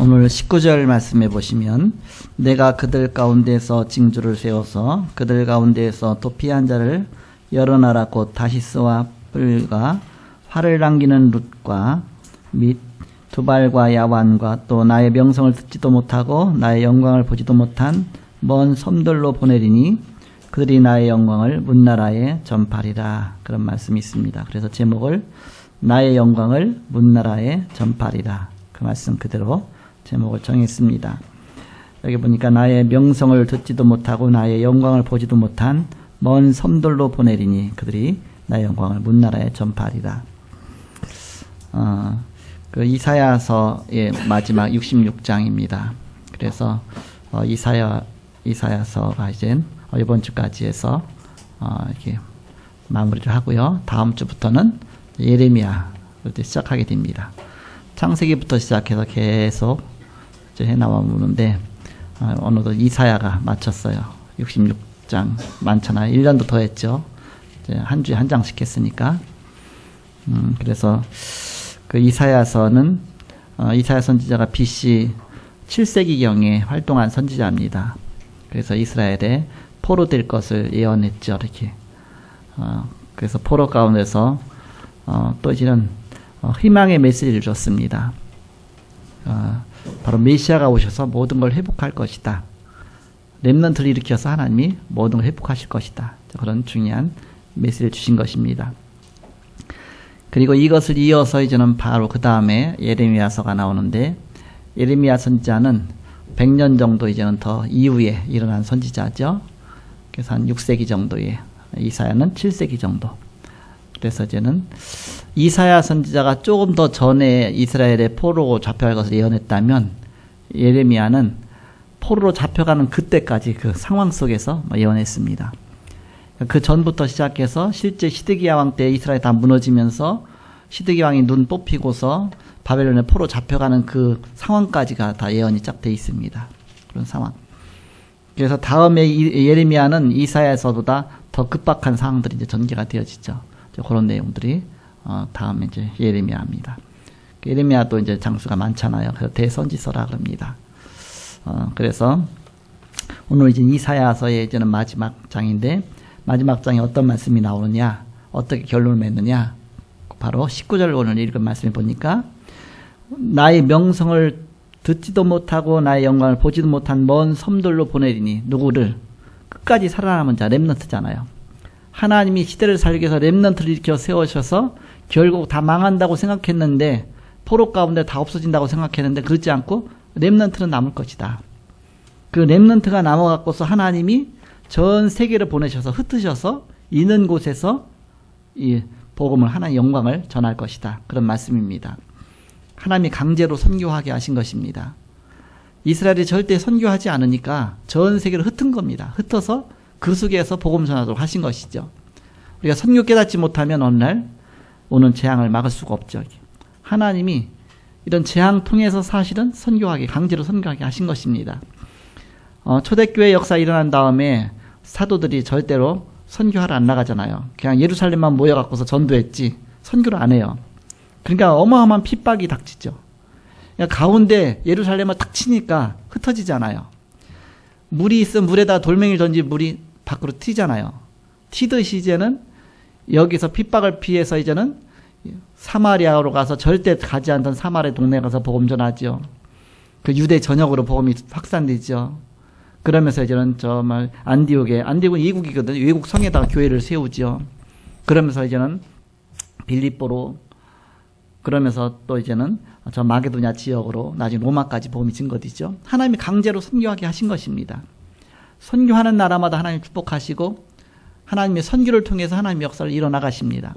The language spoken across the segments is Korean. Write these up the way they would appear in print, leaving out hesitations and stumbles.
오늘 19절 말씀해 보시면 내가 그들 가운데서 징조를 세워서 그들 가운데에서 도피한 자를 여러 나라 곧 다시스와 뿔과 활을 남기는 룻과 및 두발과 야완과 또 나의 명성을 듣지도 못하고 나의 영광을 보지도 못한 먼 섬들로 보내리니 그들이 나의 영광을 문나라에 전파리라. 그런 말씀이 있습니다. 그래서 제목을 나의 영광을 문나라에 전파리라. 그 말씀 그대로 제목을 정했습니다. 여기 보니까 나의 명성을 듣지도 못하고 나의 영광을 보지도 못한 먼 섬들로 보내리니 그들이 나의 영광을 문나라에 전파리라. 그 이사야서의 마지막 66장입니다. 그래서 이사야서가 이제 이번 주까지 해서 이렇게 마무리를 하고요. 다음 주부터는 예레미야를 시작하게 됩니다. 창세기부터 시작해서 계속 이제 해나오는데 어느덧 이사야가 마쳤어요. 66장 많잖아요. 1년도 더 했죠. 이제 한 주에 한 장씩 했으니까. 그래서 그 이사야서는 이사야 선지자가 BC 7세기경에 활동한 선지자입니다. 그래서 이스라엘에 포로될 것을 예언했죠. 이렇게. 그래서 포로 가운데서 또 이제는 희망의 메시지를 줬습니다. 바로 메시아가 오셔서 모든 걸 회복할 것이다. 렘넌트를 일으켜서 하나님이 모든 걸 회복하실 것이다. 그런 중요한 메시지를 주신 것입니다. 그리고 이것을 이어서 이제는 바로 그 다음에 예레미야서가 나오는데 예레미야 선지자는 100년 정도 이제는 더 이후에 일어난 선지자죠. 그래서 한 6세기 정도에 이사야는 7세기 정도. 그래서 이제는 이사야 선지자가 조금 더 전에 이스라엘의 포로로 잡혀갈 것을 예언했다면 예레미야는 포로로 잡혀가는 그때까지 그 상황 속에서 예언했습니다. 그 전부터 시작해서 실제 시드기야 왕 때 이스라엘이 다 무너지면서 시드기야 왕이 눈 뽑히고서 바벨론에 포로 잡혀가는 그 상황까지가 다 예언이 쫙 돼 있습니다. 그런 상황. 그래서 다음에 예레미야는 이사야에서보다 더 급박한 상황들이 이제 전개가 되어지죠. 그런 내용들이 다음에 이제 예레미야입니다. 예레미야도 이제 장수가 많잖아요. 그래서 대선지서라 그럽니다. 그래서 오늘 이제 이사야서의 이제는 마지막 장인데 마지막 장에 어떤 말씀이 나오느냐, 어떻게 결론을 맺느냐, 바로 19절 오늘 읽은 말씀을 보니까 나의 명성을 듣지도 못하고 나의 영광을 보지도 못한 먼 섬들로 보내리니 누구를? 끝까지 살아남은 자, 렘넌트잖아요. 하나님이 시대를 살기 위해서 렘넌트를 일으켜 세우셔서 결국 다 망한다고 생각했는데 포로 가운데 다 없어진다고 생각했는데 그렇지 않고 렘넌트는 남을 것이다. 그 렘넌트가 남아갖고서 하나님이 전 세계를 보내셔서 흩으셔서 있는 곳에서 이 복음을 하나님의 영광을 전할 것이다. 그런 말씀입니다. 하나님이 강제로 선교하게 하신 것입니다. 이스라엘이 절대 선교하지 않으니까 전 세계를 흩은 겁니다. 흩어서 그 속에서 복음 전하도록 하신 것이죠. 우리가 선교 깨닫지 못하면 어느 날 오는 재앙을 막을 수가 없죠. 하나님이 이런 재앙 통해서 사실은 선교하게, 강제로 선교하게 하신 것입니다. 초대교회 역사 일어난 다음에 사도들이 절대로 선교하러 안 나가잖아요. 그냥 예루살렘만 모여갖고서 전도했지 선교를 안 해요. 그러니까 어마어마한 핍박이 닥치죠. 그러니까 가운데 예루살렘을 탁 치니까 흩어지잖아요. 물이 있으면 물에다 돌멩이를 던지 물이 밖으로 튀잖아요. 튀듯이 이제는 여기서 핍박을 피해서 이제는 사마리아로 가서 절대 가지 않던 사마리아 동네에 가서 복음 전하죠. 그 유대 전역으로 복음이 확산되죠. 그러면서 이제는 정말 안디옥은 이국이거든요. 외국 성에다가 교회를 세우죠. 그러면서 이제는 빌립보로, 그러면서 또 이제는 저 마게도냐 지역으로 나중에 로마까지 복음이 증거되죠. 하나님이 강제로 선교하게 하신 것입니다. 선교하는 나라마다 하나님 축복하시고 하나님의 선교를 통해서 하나님의 역사를 이뤄나가십니다.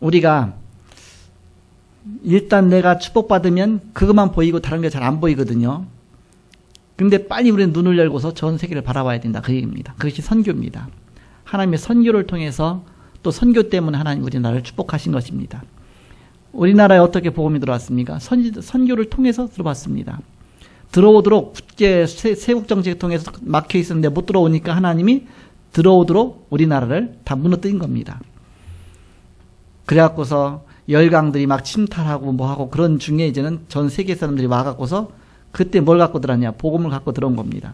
우리가 일단 내가 축복받으면 그것만 보이고 다른 게 잘 안 보이거든요. 근데 빨리 우리는 눈을 열고서 전 세계를 바라봐야 된다. 그 얘기입니다. 그것이 선교입니다. 하나님의 선교를 통해서 또 선교 때문에 하나님 우리나라를 축복하신 것입니다. 우리나라에 어떻게 복음이 들어왔습니까? 선교를 통해서 들어왔습니다. 들어오도록 국제 세국 정책을 통해서 막혀 있었는데 못 들어오니까 하나님이 들어오도록 우리나라를 다 무너뜨린 겁니다. 그래갖고서 열강들이 막 침탈하고 뭐하고 그런 중에 이제는 전 세계 사람들이 와갖고서 그때 뭘 갖고 들어왔냐? 복음을 갖고 들어온 겁니다.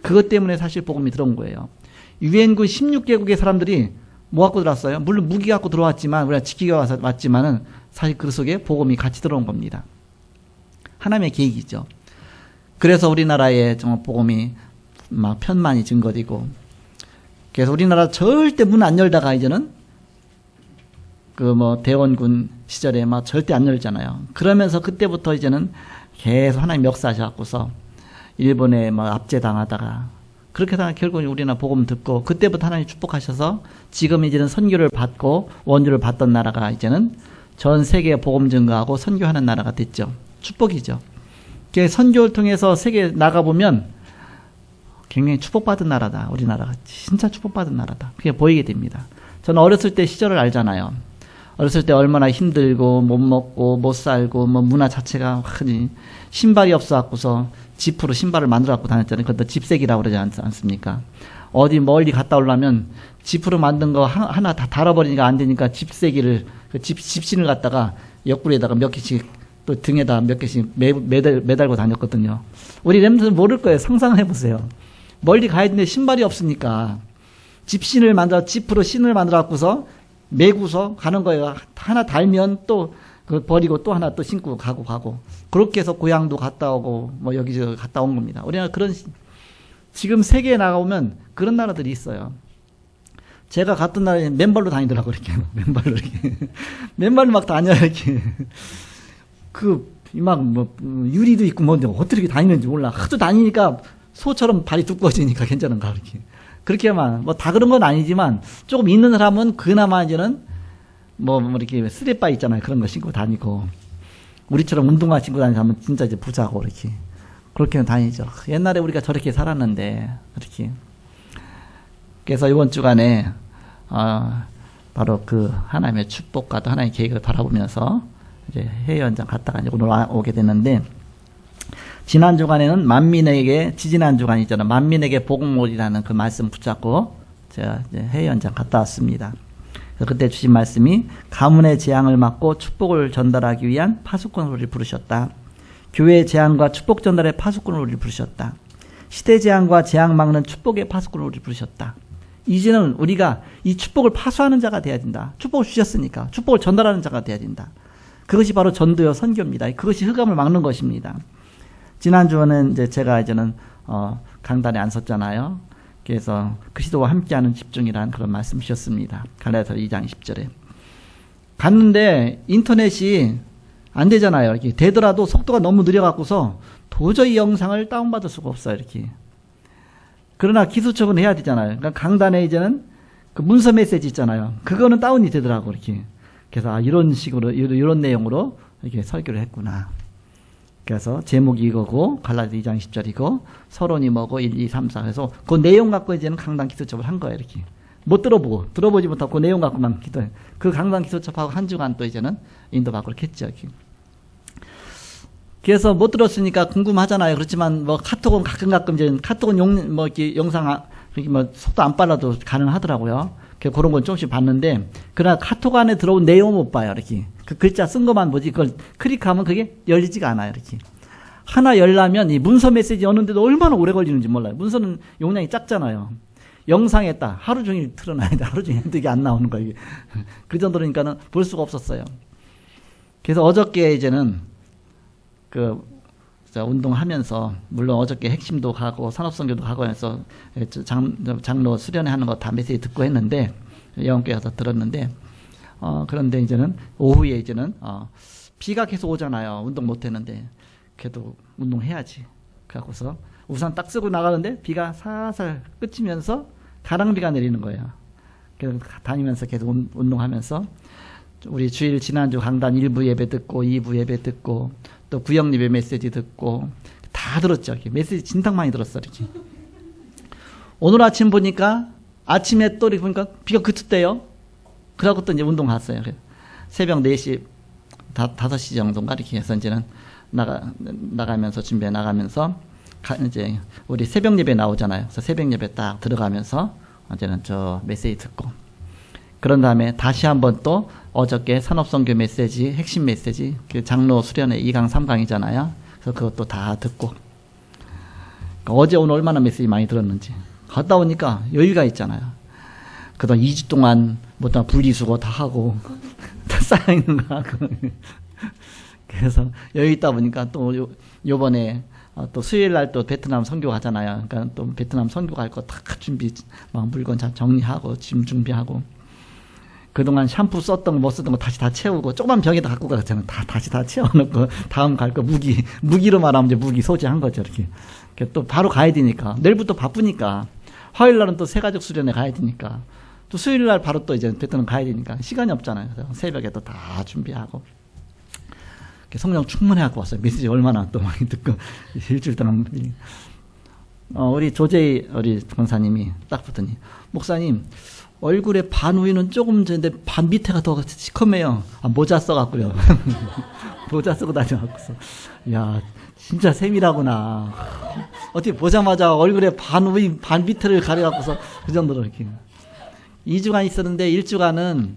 그것 때문에 사실 복음이 들어온 거예요. 유엔군 16개국의 사람들이 뭐 갖고 들어왔어요? 물론 무기 갖고 들어왔지만, 우리가 지키기 와서 왔지만은 사실 그 속에 복음이 같이 들어온 겁니다. 하나님의 계획이죠. 그래서 우리나라에 정말 복음이 막 편만이 증거되고, 그래서 우리나라 절대 문 안 열다가 이제는 그 뭐 대원군 시절에 막 절대 안 열잖아요. 그러면서 그때부터 이제는 계속 하나님 역사하셔갖고서 일본에 막 압제당하다가 그렇게 당하 결국 우리나라 복음 듣고 그때부터 하나님 축복하셔서 지금 이제는 선교를 받고 원주를 받던 나라가 이제는 전 세계에 복음 증거하고 선교하는 나라가 됐죠. 축복이죠. 선교를 통해서 세계에 나가보면 굉장히 축복받은 나라다. 우리나라가 진짜 축복받은 나라다. 그게 보이게 됩니다. 저는 어렸을 때 시절을 알잖아요. 어렸을 때 얼마나 힘들고 못 먹고 못 살고 뭐 문화 자체가 흔히 신발이 없어갖고서 지프로 신발을 만들어갖고 다녔잖아요. 그것도 집세기라고 그러지 않습니까? 어디 멀리 갔다 오려면 지프로 만든 거 하나 다 달아버리니까 안 되니까 집세기를 집신을 갖다가 옆구리에다가 몇 개씩 또 등에다 몇 개씩 매달고 다녔거든요. 우리 렘들은 모를 거예요. 상상해보세요. 멀리 가야 되는데 신발이 없으니까 집신을 만들어 지프로 신을 만들어 갖고서 매구서 가는 거예요. 하나 달면 또 버리고 또 하나 또 신고 가고 그렇게 해서 고향도 갔다 오고 뭐 여기저기 갔다 온 겁니다. 우리나라 그런 지금 세계에 나가보면 그런 나라들이 있어요. 제가 갔던 나라에 맨발로 다니더라고 이렇게 맨발로 이렇게 맨발로 막 다녀 이렇게 막 뭐 유리도 있고 뭔데 어떻게 다니는지 몰라. 하도 다니니까 소처럼 발이 두꺼워지니까 괜찮은가 그렇게만 뭐 다 그런 건 아니지만 조금 있는 사람은 그나마 이제는 뭐 이렇게 스레빠 있잖아요. 그런 거 신고 다니고 우리처럼 운동화 신고 다니는 사람은 진짜 이제 부자고 이렇게 그렇게는 다니죠. 옛날에 우리가 저렇게 살았는데 이렇게 그래서 이번 주간에 바로 그 하나님의 축복과 또 하나님의 계획을 바라보면서 이제 해외 연장 갔다가 이제 오늘 오게 됐는데 지난 주간에는 만민에게 지지난 주간 있잖아요. 만민에게 복음올이라는 그 말씀 붙잡고 제가 이제 해외 연장 갔다 왔습니다. 그때 주신 말씀이 가문의 재앙을 막고 축복을 전달하기 위한 파수꾼 소리를 부르셨다. 교회의 재앙과 축복 전달의 파수꾼 소리를 부르셨다. 시대 재앙과 재앙 막는 축복의 파수꾼 소리를 부르셨다. 이제는 우리가 이 축복을 파수하는 자가 돼야 된다. 축복을 주셨으니까 축복을 전달하는 자가 돼야 된다. 그것이 바로 전도요 선교입니다. 그것이 흑암을 막는 것입니다. 지난주에는 이제 제가 이제는 강단에 안 섰잖아요. 그래서 그리스도와 함께하는 집중이라는 그런 말씀 주셨습니다. 갈라디아서 2장 10절에 갔는데 인터넷이 안 되잖아요. 이렇게 되더라도 속도가 너무 느려갖고서 도저히 영상을 다운받을 수가 없어요. 이렇게. 그러나 기술적으로 해야 되잖아요. 그러니까 강단에 이제는 그 문서 메시지 있잖아요. 그거는 다운이 되더라고 이렇게. 그래서 이런 식으로 이런 내용으로 이렇게 설교를 했구나. 그래서 제목이 이거고 갈라디아 2장 10절이고 서론이 뭐고 1, 2, 3, 4 해서 그 내용 갖고 이제는 강단 기술첩을 한 거예요. 이렇게 못 들어보지 못하고 그 내용 갖고만 기도해. 그 강단 기술첩하고 한 주간 또 이제는 인도받고 그렇게 했죠. 이렇게. 그래서 못 들었으니까 궁금하잖아요. 그렇지만 뭐 카톡은 가끔 이제 카톡은 이렇게 영상 이렇게 뭐 속도 안 빨라도 가능하더라고요. 그런 건 조금씩 봤는데 그러나 카톡 안에 들어온 내용 못 봐요. 이렇게 그 글자 쓴 것만 보지 그걸 클릭하면 그게 열리지가 않아요. 이렇게 하나 열려면 이 문서 메시지 여는데도 얼마나 오래 걸리는지 몰라요. 문서는 용량이 작잖아요. 영상에 딱 하루 종일 틀어놔야 돼. 하루 종일 이게 안 나오는 거예요. 그 정도니까는 볼 수가 없었어요. 그래서 어저께 이제는 운동하면서 물론 어저께 핵심도 가고 산업선교도 가고 해서 장로 수련회 하는 거 다 메시지 듣고 했는데 영원교회 가서 들었는데 그런데 이제는 오후에 이제는 비가 계속 오잖아요. 운동 못 했는데 그래도 운동해야지. 그래갖고서 우산 딱 쓰고 나가는데 비가 살살 그치면서 가랑비가 내리는 거예요. 그래서 다니면서 계속 운동하면서 우리 주일 지난주 강단 1부 예배 듣고 2부 예배 듣고 또 구역 예배 메시지 듣고 다 들었죠. 이렇게 메시지 진탕 많이 들었어. 이렇게. 오늘 아침 보니까 아침에 또 이렇게 보니까 비가 그쳤대요. 그러고 또 이제 운동 갔어요. 새벽 4시, 5시 정도인가 이렇게 해서 이제는 나가면서 준비해 나가면서 이제 우리 새벽 예배 나오잖아요. 그래서 새벽 예배 딱 들어가면서 이제는 저 메시지 듣고 그런 다음에 다시 한번 또 어저께 산업선교 메시지, 핵심 메시지, 그 장로 수련회 2강, 3강이잖아요. 그래서 그것도 다 듣고. 그러니까 어제 오늘 얼마나 메시지 많이 들었는지. 갔다 오니까 여유가 있잖아요. 그동안 2주 동안 뭐 다 분리수거 다 하고, 다 쌓여있는 거 하고. 그래서 여유 있다 보니까 또 요번에 또 수요일 날 또 베트남 선교 가잖아요. 그러니까 또 베트남 선교 갈 거 다 준비, 막 물건 잘 정리하고, 짐 준비하고. 그동안 샴푸 썼던 거 못 썼던 거 다시 다 채우고, 조그만 병에다 갖고 가잖아요. 다시 다 채워놓고, 다음 갈 거 무기로 말하면 이제 무기 소지한 거죠, 이렇게. 또 바로 가야 되니까. 내일부터 바쁘니까. 화요일 날은 또 새가족 수련회 가야 되니까. 또 수요일 날 바로 또 이제 베트남 가야 되니까. 시간이 없잖아요. 그래서 새벽에 또 다 준비하고. 성령 충만해갖고 왔어요. 메시지 얼마나 또 많이 듣고, 일주일 동안. 우리 조재희, 우리 권사님이 딱 붙더니, 목사님, 얼굴에 반 위는 조금 전인데 반 밑에가 더 시커매요. 모자 써갖고요. 모자 쓰고 다녀갖고서. 야, 진짜 세밀하구나. 어떻게 보자마자 얼굴에 반 위, 반 밑에를 가려갖고서 그 정도로 이렇게. 2주간 있었는데 1주간은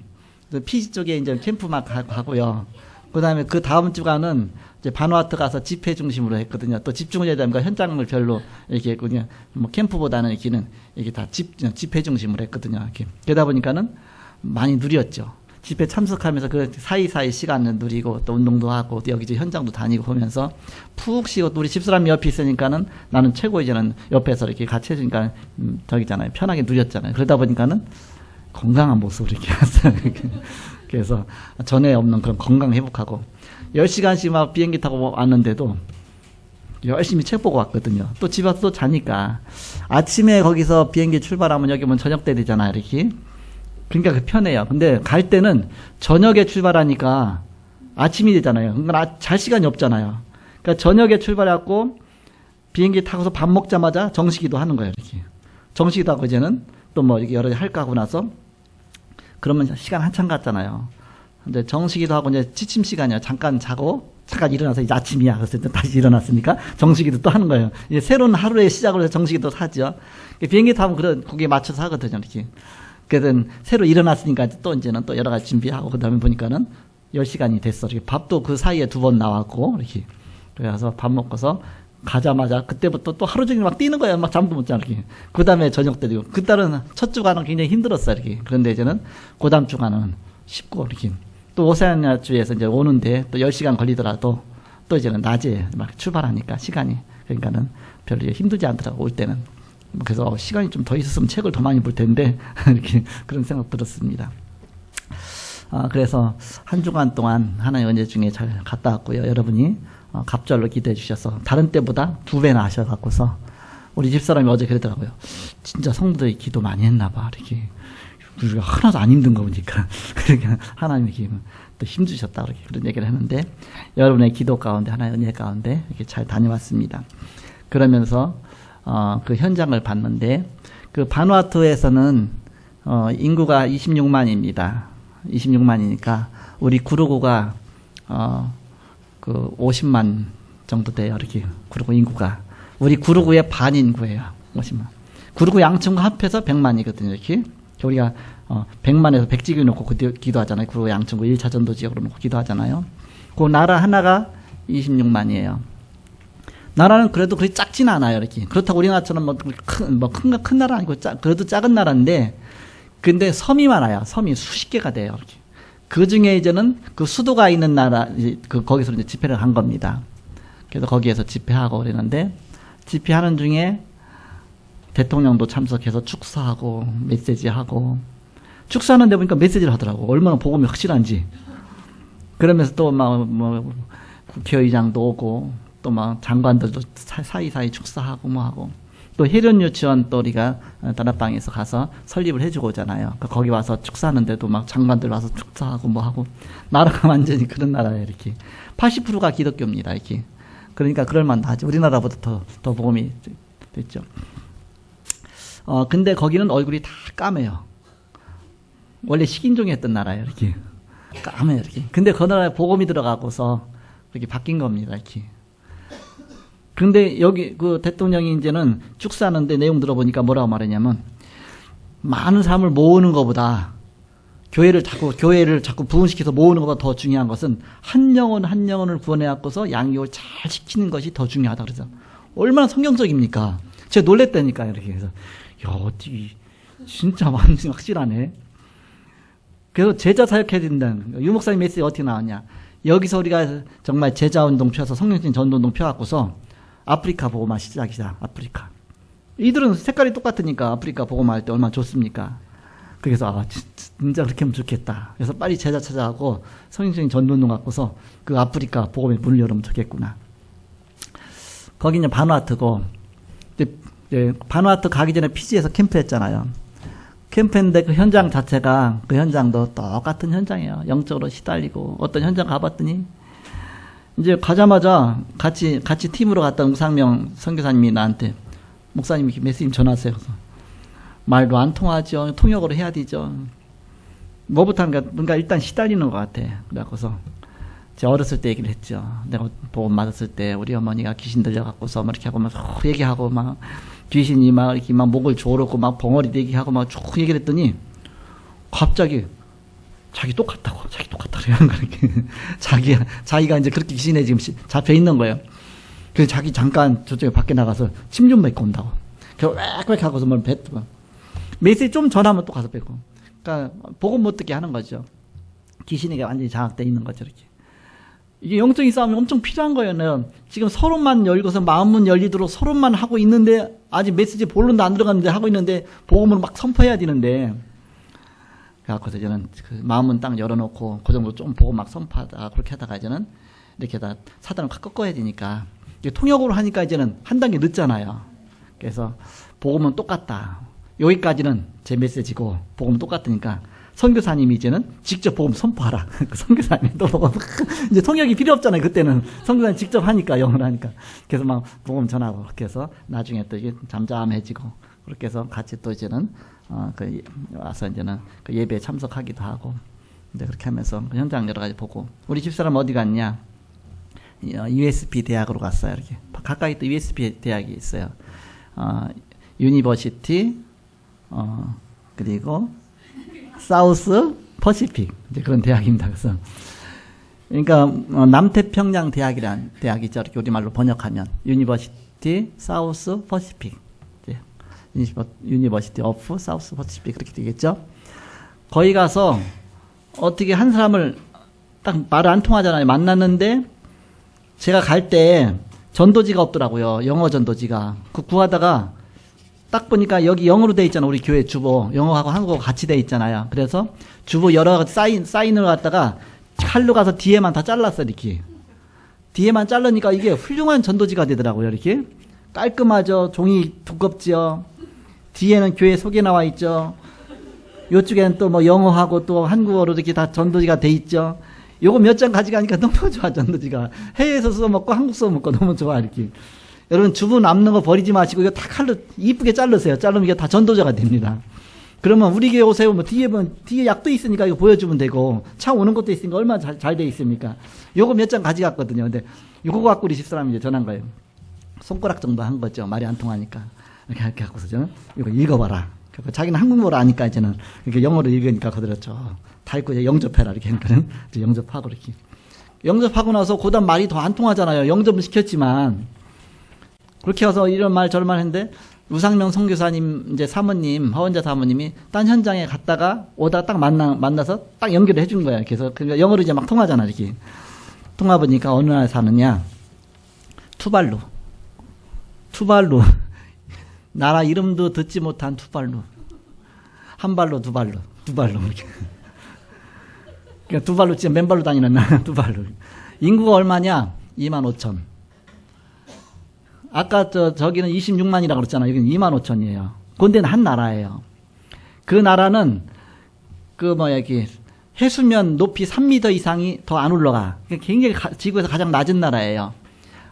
피지 쪽에 이제 캠프 막 가고요. 그 다음에 그 다음 주간은 이제 바누아투 가서 집회 중심으로 했거든요. 또 집중을 해야 되니까 현장을 별로 이렇게 그냥 뭐 캠프보다는 이렇게는 이게 다 집회 중심으로 했거든요. 이렇게. 그러다 보니까는 많이 누렸죠. 집회 참석하면서 그 사이사이 시간을 누리고 또 운동도 하고 또 여기저기 현장도 다니고 보면서 푹 쉬고 또 우리 집사람이 옆에 있으니까는 나는 최고 이제는 옆에서 이렇게 같이 해주니까 저기잖아요. 편하게 누렸잖아요. 그러다 보니까는 건강한 모습으로 이렇게 했어요. 그래서 전에 없는 그런 건강 회복하고 10시간씩 막 비행기 타고 왔는데도 열심히 책 보고 왔거든요. 또 집에 와서 또 자니까 아침에 거기서 비행기 출발하면 여기 오면 저녁 때 되잖아요. 이렇게. 그러니까 편해요. 근데 갈 때는 저녁에 출발하니까 아침이 되잖아요. 그러니까 잘 시간이 없잖아요. 그러니까 저녁에 출발해갖고 비행기 타고서 밥 먹자마자 정식기도 하는 거예요. 이렇게. 정식기도 하고 이제는 또 뭐 이렇게 여러 가지 할까 하고 나서 그러면 시간 한참 갔잖아요. 근데 정식기도 하고 이제 취침 시간이야. 잠깐 자고 잠깐 일어나서 이제 아침이야. 그래서 다시 일어났으니까 정식기도 또 하는 거예요. 이제 새로운 하루의 시작을 해서 정식기도 하죠. 비행기 타면 그런 거기에 맞춰서 하거든요. 이렇게. 그래서 새로 일어났으니까 또 이제는 또 여러 가지 준비하고 그다음에 보니까는 10시간이 됐어. 이렇게 밥도 그 사이에 2번 나왔고 이렇게. 그래서 밥 먹고서 가자마자 그때부터 또 하루 종일 막 뛰는 거예요. 막 잠도 못 자. 이렇게. 그 다음에 저녁 때 되고. 그날은 첫 주간은 굉장히 힘들었어요. 이렇게. 그런데 이제는 그 다음 주간은 쉽고 이렇게. 또 오세아니아 주에서 이제 오는데 또 10시간 걸리더라도 또 이제는 낮에 막 출발하니까 시간이. 그러니까는 별로 힘들지 않더라고, 올 때는. 그래서 시간이 좀 더 있었으면 책을 더 많이 볼 텐데, 이렇게 그런 생각 들었습니다. 그래서 한 주간 동안 하나의 은혜 중에 잘 갔다 왔고요. 여러분이 갑절로 기도해 주셔서 다른 때보다 2배나 하셔갖고서 우리 집사람이 어제 그러더라고요. 진짜 성도들이 기도 많이 했나 봐. 이렇게 우리가 하나도 안 힘든 거 보니까 그러니까 하나님이 또 힘주셨다. 그렇게 그런 얘기를 했는데 여러분의 기도 가운데 하나의 은혜 가운데 이렇게 잘 다녀왔습니다. 그러면서 그 현장을 봤는데 그 바누아투에서는 인구가 26만입니다. 26만이니까 우리 구루구가 그 50만 정도 돼요. 이렇게 구루구 인구가 우리 구루구의 반 인구예요. 50만. 구루구 양천구 합해서 100만이거든요. 이렇게 우리가 100만에서 백지기 놓고 기도하잖아요. 구루구 양천구 1차 전도 지역으로 놓고 기도하잖아요. 그 나라 하나가 26만이에요. 나라는 그래도 그리 작지는 않아요. 이렇게 그렇다고 우리나라처럼 큰 나라 아니고 그래도 작은 나라인데 근데 섬이 많아요. 섬이 수십 개가 돼요. 이렇게. 그 중에 이제는 그 수도가 있는 나라, 거기서 이제 집회를 한 겁니다. 그래서 거기에서 집회하고 그러는데, 집회하는 중에 대통령도 참석해서 축사하고, 메시지하고, 축사하는데 보니까 메시지를 하더라고. 얼마나 복음이 확실한지. 그러면서 또 국회의장도 오고, 또 장관들도 사이사이 축사하고 하고, 또 혜련 유치원 또 우리가 다락방에서 가서 설립을 해주고 오잖아요. 거기 와서 축사하는데도 장관들 와서 축사하고 하고 나라가 완전히 그런 나라예요. 이렇게 80%가 기독교입니다. 이렇게 그러니까 그럴만하지. 우리나라보다 더 복음이 됐죠. 근데 거기는 얼굴이 다 까매요. 원래 식인종이었던 나라예요. 이렇게 까매요. 이렇게. 근데 그 나라에 복음이 들어가고서 이렇게 바뀐 겁니다. 이렇게. 근데 여기 그 대통령이 이제는 축사하는데 내용 들어보니까 뭐라고 말했냐면 많은 사람을 모으는 것보다 교회를 자꾸 부흥시켜서 모으는 것보다 더 중요한 것은 한 영혼 한 영혼을 구원해 갖고서 양육을 잘 시키는 것이 더 중요하다 그래서 얼마나 성경적입니까? 제가 놀랬다니까요. 이렇게 해서 야, 어디 진짜 완전 확실하네. 그래서 제자 사역해야 된다는 거예요. 유 목사님 메시지 어떻게 나왔냐? 여기서 우리가 정말 제자 운동 펴서 성령적인 전도 운동 펴갖고서 아프리카 보고만 시작이다. 아프리카. 이들은 색깔이 똑같으니까 아프리카 보고만 할 때 얼마나 좋습니까? 그래서 진짜 그렇게 하면 좋겠다. 그래서 빨리 제자 찾아가고 성령적인 전도 운동 갖고서 그 아프리카 보고에 문을 열으면 좋겠구나. 거기는 바누아투고 바누아투 가기 전에 피지에서 캠프했잖아요. 캠프했는데 그 현장 자체가 그 현장도 똑같은 현장이에요. 영적으로 시달리고 어떤 현장 가봤더니 이제 가자마자 같이 팀으로 갔던 우상명 선교사님이 나한테 목사님이 메시지 전화하세요. 말도 안 통하죠. 통역으로 해야 되죠. 뭐부터 하는가 뭔가 일단 시달리는 것 같아. 그래갖고서 제가 어렸을 때 얘기를 했죠. 내가 보험 맞았을 때 우리 어머니가 귀신 들려갖고서 막 이렇게 하고 막 얘기하고 막 귀신이 막 이렇게 막 목을 조르고 막 벙어리 대기하고 막 쭉 얘기를 했더니 갑자기 자기 똑같다고 그러는 거야. 이렇게 자기가 이제 그렇게 귀신에 지금 잡혀 있는 거예요. 그래서 자기 잠깐 저쪽에 밖에 나가서 침 좀 뱉고 온다고. 그래서 빽빽 하고서 뭘 뱉고 메시지 좀 전하면 또 가서 뱉고. 그러니까 복음 못 듣게 하는 거죠. 귀신에게 완전히 장악돼 있는 거죠. 이렇게. 이게 영적인 싸움이 엄청 필요한 거예요. 지금 서론만 열고서 마음문 열리도록 서론만 하고 있는데 아직 메시지 본론도 안 들어갔는데 하고 있는데 복음을 막 선포해야 되는데 그래갖고서 저는 그 마음문 딱 열어놓고 그 정도 좀 보고 막 선포하다 그렇게 하다가 이제는 이렇게 다 사단을 확 꺾어야 되니까 통역으로 하니까 이제는 한 단계 늦잖아요. 그래서 복음은 똑같다. 여기까지는 제 메시지고 복음은 똑같으니까 선교사님이 이제는 직접 복음 선포하라. 그 선교사님이 또 복음 이제 통역이 필요 없잖아요. 그때는 선교사님 직접 하니까 영어로 하니까 그래서 막 복음 전하고 그렇게 해서 나중에 또 이게 잠잠해지고 그렇게 해서 같이 또 이제는 와서 이제는 그 예배에 참석하기도 하고 이제 그렇게 하면서 그 현장 여러 가지 보고 우리 집사람 어디 갔냐? USP 대학으로 갔어요. 이렇게 가까이 또 USP 대학이 있어요. 유니버시티 그리고 사우스 퍼시픽 이제 그런 대학입니다. 그래서 그러니까 남태평양 대학이란 대학이죠. 이렇게 우리말로 번역하면 유니버시티 사우스 퍼시픽 유니버시티 오브 사우스 퍼시픽 그렇게 되겠죠. 거기 가서 어떻게 한 사람을 딱 말을 안 통하잖아요. 만났는데 제가 갈 때 전도지가 없더라고요. 영어 전도지가. 그 구하다가 딱 보니까 여기 영어로 돼 있잖아. 우리 교회 주보. 영어하고 한국어 같이 돼 있잖아요. 그래서 주보 여러 가지 사인을 갖다가 칼로 가서 뒤에만 다 잘랐어. 이렇게. 뒤에만 자르니까 이게 훌륭한 전도지가 되더라고요. 이렇게. 깔끔하죠. 종이 두껍죠. 뒤에는 교회 소개 나와 있죠. 요쪽에는 또 뭐 영어하고 또 한국어로 이렇게 다 전도지가 돼 있죠. 요거 몇 장 가져가니까 너무 좋아. 전도지가. 해외에서 써먹고 한국 써먹고 너무 좋아. 이렇게. 여러분 주부 남는 거 버리지 마시고 이거 다 칼로 이쁘게 자르세요. 자르면 이게 다 전도자가 됩니다. 그러면 우리 교회 오세요. 뭐 뒤에 약도 있으니까 이거 보여주면 되고 차 오는 것도 있으니까 얼마나 잘 돼 있습니까? 요거 몇 장 가져갔거든요. 근데 요거 갖고 우리 집사람이 이제 전한 거예요. 손가락 정도 한 거죠. 말이 안 통하니까 이렇게 갖고서 저는 이거 읽어봐라. 자기는 한국어를 아니까 이제는 이렇게 영어로 읽으니까 그들었죠. 다 읽고 이제 영접해라 이렇게 하니까는 영접하고 이렇게 영접하고 나서 그다음 말이 더 안 통하잖아요. 영접은 시켰지만. 그렇게 해서 이런 말 저런 말 했는데 우상명 선교사님 이제 사모님 허원자 사모님이 딴 현장에 갔다가 오다가 딱 만나서 딱 연결을 해준 거야. 그래서 그러니까 영어로 이제 막 통하잖아. 이렇게 통화 보니까 어느 나라에 사느냐 투발루 나라 이름도 듣지 못한 투발루 한 발로 두 발로 이렇게 그러니까 두 발로 진짜 맨발로 다니는 나라 투발루 인구가 얼마냐 25,000 아까 저기는 26만이라고 그랬잖아요. 여기는 25,000이에요. 그런데는 한 나라예요. 그 나라는 이게 해수면 높이 3m 이상이 더 안 올라가. 굉장히 지구에서 가장 낮은 나라예요.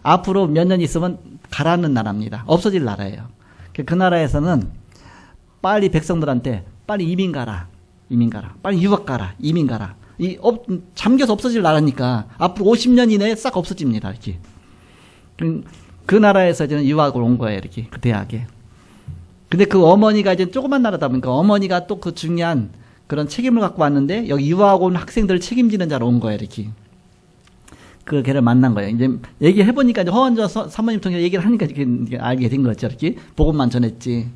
앞으로 몇 년 있으면 가라앉는 나라입니다. 없어질 나라예요. 그 나라에서는 빨리 백성들한테 빨리 이민 가라. 빨리 유학 가라. 이민 가라. 잠겨서 없어질 나라니까 앞으로 50년 이내에 싹 없어집니다. 이렇게. 그 나라에서 이제는 유학을 온 거예요, 이렇게. 그 대학에. 근데 그 어머니가 이제 조그만 나라다 보니까 어머니가 또 그 중요한 그런 책임을 갖고 왔는데 여기 유아하고 온 학생들을 책임지는 자로 온 거예요. 이렇게. 그 걔를 만난 거예요. 이제 얘기해보니까 이제 허원저 사모님 통해서 얘기를 하니까 이렇게 알게 된 거죠. 이렇게 복음만 전했지.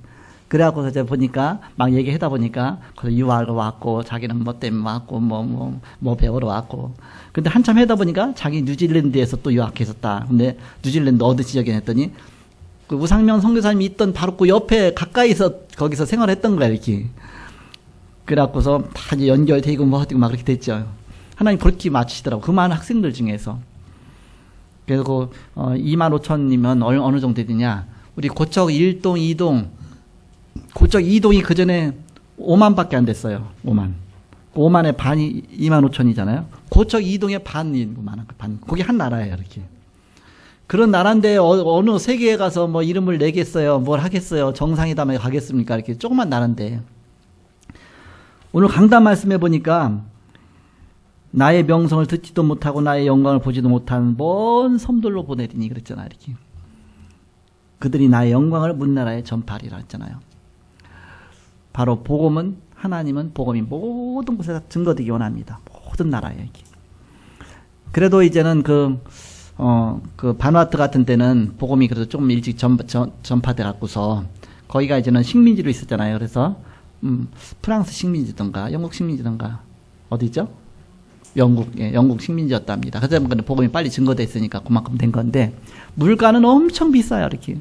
그래갖고 이제 보니까 막 얘기하다 보니까 그래서 유아하고 왔고 자기는 뭐 때문에 왔고 뭐 배우러 왔고. 근데 한참 하다 보니까 자기 뉴질랜드에서 또 유학했었다. 근데 뉴질랜드 어디 지역에 했더니 그 우상명 선교사님이 있던 바로 그 옆에 가까이서 거기서 생활했던 거야 이렇게. 그래갖고서 다 이제 연결되고 뭐 어디고 막 그렇게 됐죠. 하나님 그렇게 맞추시더라고. 그 많은 학생들 중에서. 그래서 그 25,000이면 어느 정도 되냐. 우리 고척 1동, 2동. 고척 2동이 그 전에 5만밖에 안 됐어요. 5만. 5만의 반이 25,000이잖아요. 고척 2동의 반이 많은 거. 반. 그게 한 나라예요. 이렇게. 그런 나라인데 어느 세계에 가서 뭐 이름을 내겠어요. 뭘 하겠어요. 정상회담에 가겠습니까? 이렇게 조그만 나라인데. 오늘 강단 말씀해 보니까 나의 명성을 듣지도 못하고 나의 영광을 보지도 못한 먼 섬들로 보내리니 그랬잖아요. 이렇게. 그들이 나의 영광을 문나라에 전파하리라 했잖아요. 바로 복음은 하나님은 복음이 모든 곳에서 증거되기 원합니다. 모든 나라에. 이렇게. 그래도 이제는 그 바누아투 같은 데는 복음이 그래도 조금 일찍 전파돼 갖고서 거기가 이제는 식민지로 있었잖아요. 그래서 프랑스 식민지던가 영국 식민지던가 어디죠? 영국 식민지였답니다. 그래서 복음이 빨리 증거됐으니까 그만큼 된 건데 물가는 엄청 비싸요. 이렇게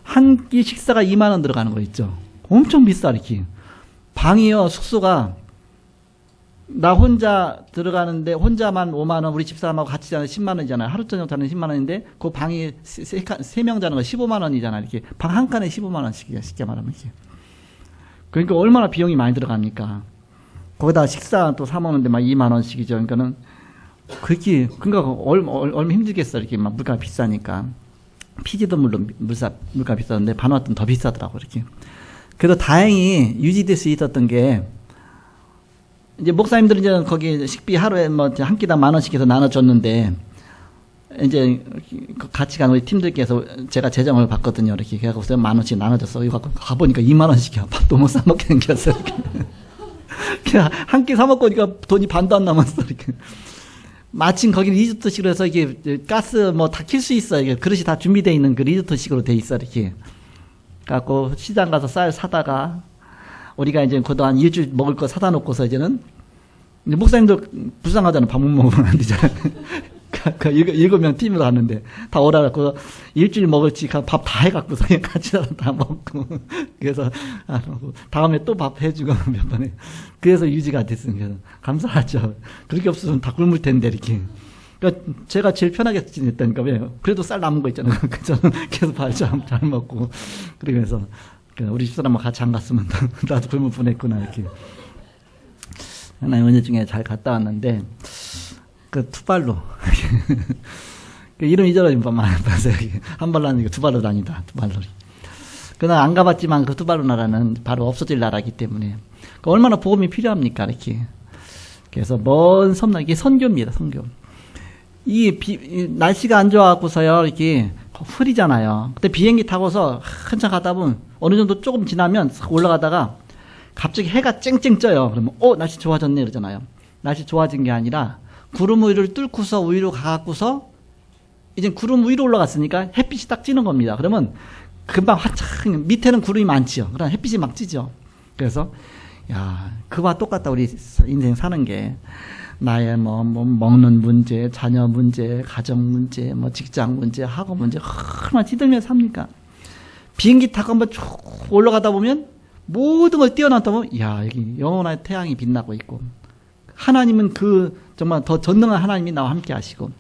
한 끼 식사가 2만 원 들어가는 거 있죠. 엄청 비싸. 이렇게 방이요 숙소가 나 혼자 들어가는데 혼자만 5만 원, 우리 집사람하고 같이 자는 10만 원이잖아요. 하루 저녁 자는 10만 원인데 그 방이 세 명 자는 거 15만 원이잖아요. 이렇게 방 한 칸에 15만 원씩이야. 쉽게 말하면 이렇게. 그러니까 얼마나 비용이 많이 들어갑니까? 거기다 식사 또 사 먹는데 막 2만 원씩이죠. 그러니까는 그렇게 그러니까 얼마 힘들겠어. 이렇게 막 물가 비싸니까. 피지도 물론 물가 비쌌는데 바누아투는 더 비싸더라고 이렇게. 그래도 다행히 유지될 수 있었던 게 이제 목사님들은 이제 거기 식비 하루에 뭐 한 끼당 10,000원씩 해서 나눠줬는데 이제 같이 간 우리 팀들께서 제가 재정을 봤거든요. 이렇게 그래서 10,000원씩 나눠줬어. 이거 가보니까 2만 원씩이야. 밥도 못 사 먹게 생겼어. 그냥 한 끼 사 먹고 오니까 돈이 반도 안 남았어. 이렇게. 마침 거기 리조트식으로 해서 이게 가스 뭐 다 킬 수 있어. 이게 그릇이 다 준비되어 있는 그 리조트식으로 돼 있어. 이렇게. 갖고 시장 가서 쌀 사다가 우리가 이제 그동안 일주일 먹을 거 사다 놓고서 이제는 이제 목사님도 불쌍하잖아. 밥 못 먹으면 안 되잖아. 그 7명 팀으로 갔는데 다 오라 갖고 일주일 먹을지 밥 다 해갖고서 그냥 같이 다 먹고 그래서 다음에 또 밥 해주고 몇 번에 그래서 유지가 됐으니까 감사하죠. 그렇게 없으면 다 굶을 텐데 이렇게. 그러니까 제가 제일 편하게 지냈다니까. 왜? 그래도 쌀 남은 거 있잖아요. 저는 계속 밥 잘 먹고 그러면서 우리 집사람하고 같이 안 갔으면 나도 굶을 뻔했구나 이렇게. 하나님 은혜 중에 잘 갔다 왔는데 그 투발로 이름 잊어버린 많이 봤어요. 한 발로 하는 게 두 발로 다니다. 두 발로. 그날 안 가봤지만 그 두 발로 나라는 바로 없어질 나라이기 때문에 얼마나 복음이 필요합니까 이렇게. 그래서 먼 섬나 이게 선교입니다. 선교. 이 날씨가 안 좋아갖고서요 이렇게 흐리잖아요. 그때 비행기 타고서 한참 가다 보면 어느 정도 조금 지나면 올라가다가 갑자기 해가 쨍쨍 쪄요. 그러면 날씨 좋아졌네 그러잖아요. 날씨 좋아진 게 아니라 구름 위를 뚫고서 위로 가갖고서 이제 구름 위로 올라갔으니까 햇빛이 딱 찌는 겁니다. 그러면 금방 화창 밑에는 구름이 많지요. 그럼 햇빛이 막 찌죠. 그래서 야 그와 똑같다. 우리 인생 사는 게 나의 뭐 먹는 문제, 자녀 문제, 가정 문제, 뭐 직장 문제, 학업 문제 얼마나 찌들며 삽니까? 비행기 타고 한번 쭉 올라가다 보면 모든 걸 뛰어넘다 보면 야 여기 영원한 태양이 빛나고 있고 하나님은 그 정말 더 전능한 하나님이 나와 함께 하시고